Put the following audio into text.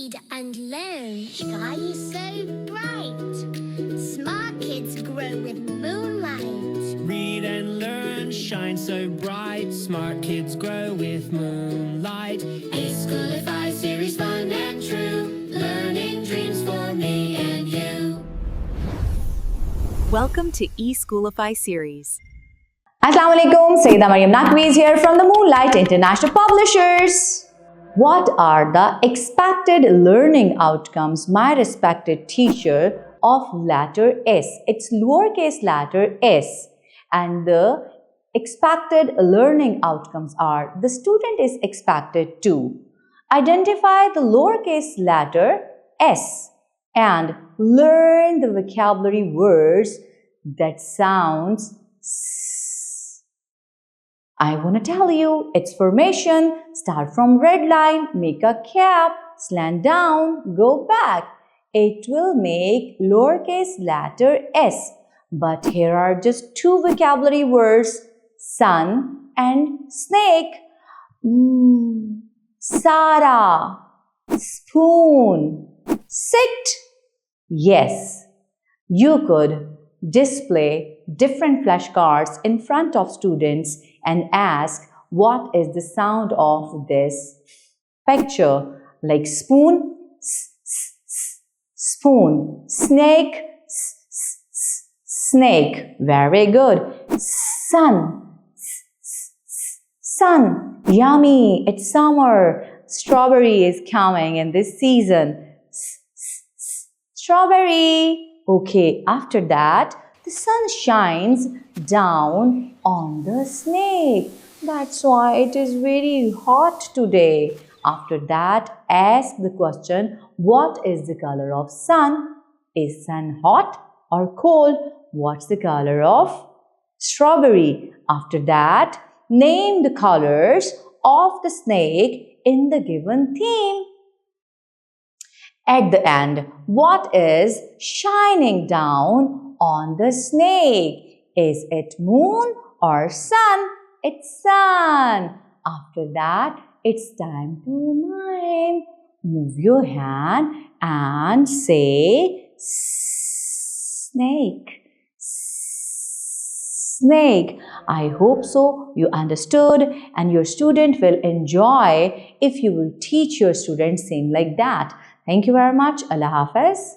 read and learn shine so bright. Smart kids grow with moonlight. Read and learn shine so bright. Smart kids grow with moonlight. eSchoolify series, fun and true. Learning dreams for me and you. Welcome to eSchoolify series. Assalamualaikum, Sayyidah Maryam Naqvi is here from the Moonlight International Publishers. What are the expected learning outcomes, my respected teacher, of letter S? It's lowercase letter S. And the expected learning outcomes are: the student is expected to identify the lowercase letter S and learn the vocabulary words that sounds S. I want to tell you its formation. Start from red line, make a cap, slant down, go back. It will make lowercase letter S. But here are just two vocabulary words, sun and snake. Sarah, spoon, sit. Yes, you could display different flashcards in front of students and ask what is the sound of this picture, like spoon, spoon, snake, snake. Very good. Sun, sun, yummy, it's summer. Strawberry is coming in this season. Strawberry. Okay, after that, the sun shines down on the snake. That's why it is very hot today. After that, ask the question, what is the color of sun? Is sun hot or cold? What's the color of strawberry? After that, name the colors of the snake in the given theme. At the end, what is shining down on the snake? Is it moon or sun? It's sun. After that, it's time to mime. Move your hand and say snake. Snake. I hope so you understood, and your student will enjoy if you will teach your students same like that. Thank you very much. Allah Hafiz.